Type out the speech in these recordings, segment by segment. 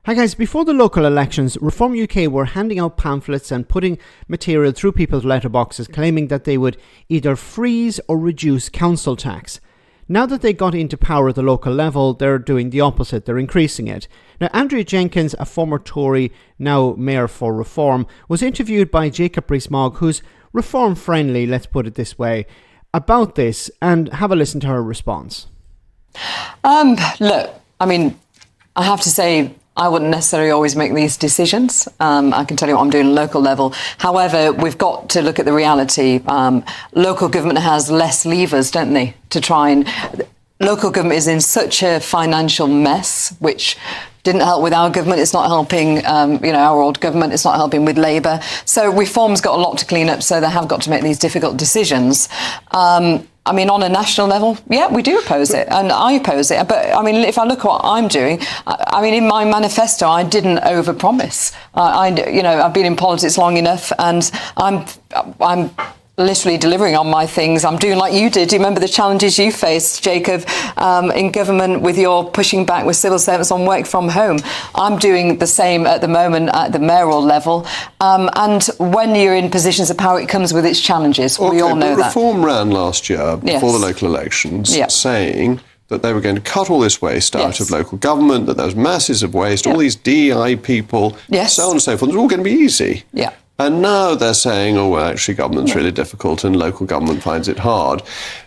Hi guys, before the local elections, Reform UK were handing out pamphlets and putting material through people's letterboxes claiming that they would either freeze or reduce council tax. Now that they got into power at the local level, they're doing the opposite, they're increasing it. Now, Andrea Jenkyns, a former Tory, now Mayor for Reform, was interviewed by Jacob Rees-Mogg, who's reform-friendly, let's put it this way, about this, and have a listen to her response. Look, I mean, I have to say, I wouldn't necessarily always make these decisions. I can tell you what I'm doing at local level. However, we've got to look at the reality. Local government has less levers, don't they, to try and... Local government is in such a financial mess, which didn't help with our government. It's not helping, our old government. It's not helping with Labour. So Reform's got a lot to clean up, so they have got to make these difficult decisions. I mean, on a national level, yeah, we do oppose it, and I oppose it. But I mean, if I look at what I'm doing, I mean, in my manifesto, I didn't overpromise. I've been in politics long enough, and I'm literally delivering on my things. I'm doing like you did. Do you remember the challenges you faced, Jacob, in government with your pushing back with civil servants on work from home? I'm doing the same at the moment at the mayoral level. And when you're in positions of power, it comes with its challenges. Okay, we all know that. Reform ran last year before the local elections, saying that they were going to cut all this waste out of local government, that there was masses of waste, all these DEI people, so on and so forth. It was all going to be easy. Yeah. And now they're saying, oh, well, actually, government's really difficult and local government finds it hard.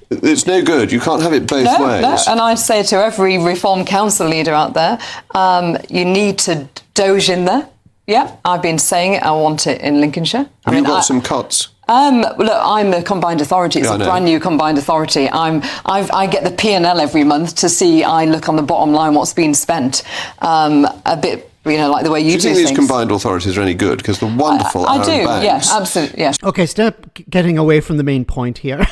It's no good. You can't have it both ways. No, and I'd say to every Reform Council leader out there, you need to DOGE in there. Yeah, I've been saying it. I want it in Lincolnshire. You've got some cuts. Look, I'm a combined authority. It's a brand new combined authority. I get the P&L every month to see. I look on the bottom line what's been spent. A bit. Like the way you do things. Do you think these combined authorities are any good? Because they're wonderful. I do, yeah, absolutely, yeah. Okay, stop getting away from the main point here.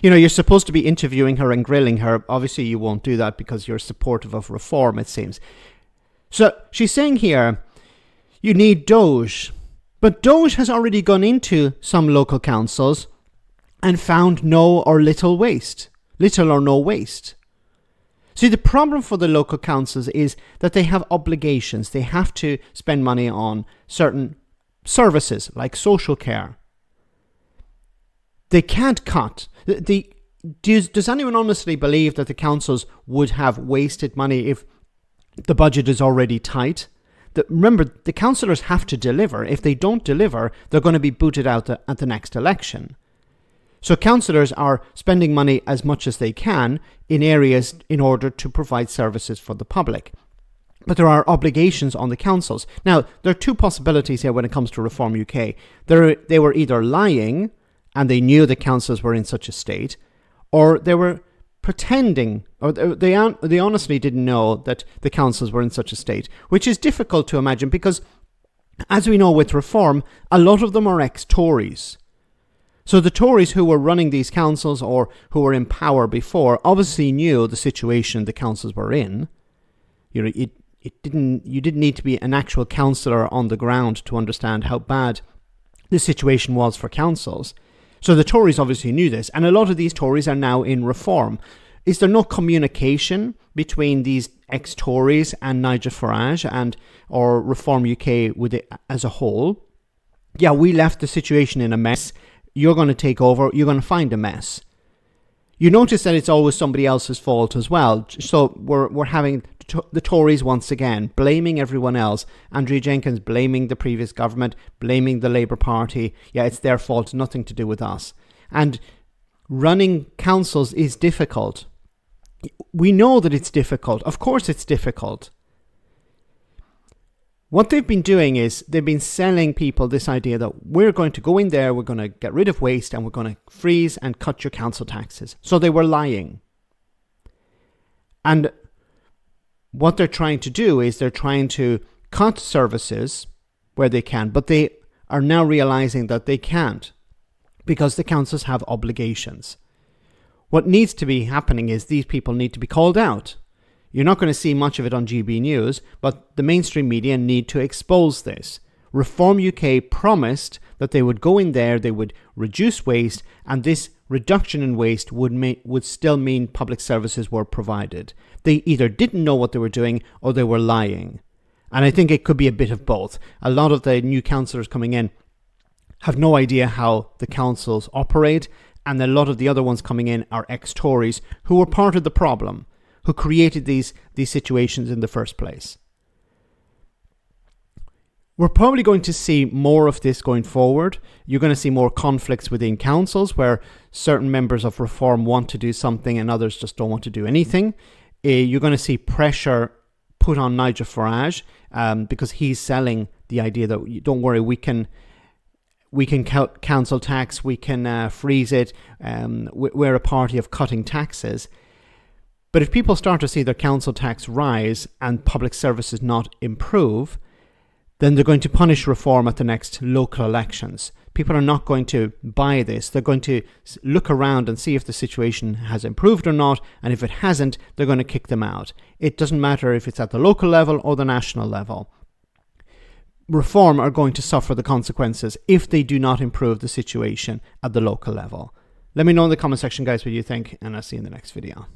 You're supposed to be interviewing her and grilling her. Obviously, you won't do that because you're supportive of reform, it seems. So she's saying here, you need DOGE. But DOGE has already gone into some local councils and found no or little waste. Little or no waste. See, the problem for the local councils is that they have obligations. They have to spend money on certain services like social care. They can't cut. Does anyone honestly believe that the councils would have wasted money if the budget is already tight? Remember, the councillors have to deliver. If they don't deliver, they're going to be booted out at the next election. So councillors are spending money as much as they can in areas in order to provide services for the public. But there are obligations on the councils. Now, there are two possibilities here when it comes to Reform UK. They were either lying and they knew the councils were in such a state, or they were pretending, or they honestly didn't know that the councils were in such a state, which is difficult to imagine because, as we know with Reform, a lot of them are ex-Tories. So the Tories who were running these councils or who were in power before obviously knew the situation the councils were in. You didn't need to be an actual councillor on the ground to understand how bad the situation was for councils. So the Tories obviously knew this, and a lot of these Tories are now in Reform. Is there no communication between these ex-Tories and Nigel Farage or Reform UK with it as a whole? Yeah, we left the situation in a mess. You're going to take over, you're going to find a mess. You notice that it's always somebody else's fault as well. So we're having the Tories once again blaming everyone else. Andrea Jenkyns blaming the previous government, blaming the Labour Party. Yeah, it's their fault, nothing to do with us. And running councils is difficult. We know that it's difficult. Of course it's difficult. What they've been doing is they've been selling people this idea that we're going to go in there, we're going to get rid of waste and we're going to freeze and cut your council taxes. So they were lying. And what they're trying to do is they're trying to cut services where they can, but they are now realizing that they can't because the councils have obligations. What needs to be happening is these people need to be called out. You're not going to see much of it on GB News, but the mainstream media need to expose this. Reform UK promised that they would go in there, they would reduce waste, and this reduction in waste would still mean public services were provided. They either didn't know what they were doing or they were lying. And I think it could be a bit of both. A lot of the new councillors coming in have no idea how the councils operate, and a lot of the other ones coming in are ex-Tories who were part of the problem, who created these situations in the first place. We're probably going to see more of this going forward. You're going to see more conflicts within councils where certain members of Reform want to do something and others just don't want to do anything. You're going to see pressure put on Nigel Farage because he's selling the idea that, don't worry, we can council tax, we can freeze it, we're a party of cutting taxes. But if people start to see their council tax rise and public services not improve, then they're going to punish Reform at the next local elections. People are not going to buy this. They're going to look around and see if the situation has improved or not, and if it hasn't, they're going to kick them out. It doesn't matter if it's at the local level or the national level. Reform are going to suffer the consequences if they do not improve the situation at the local level. Let me know in the comment section, guys, what you think, and I'll see you in the next video.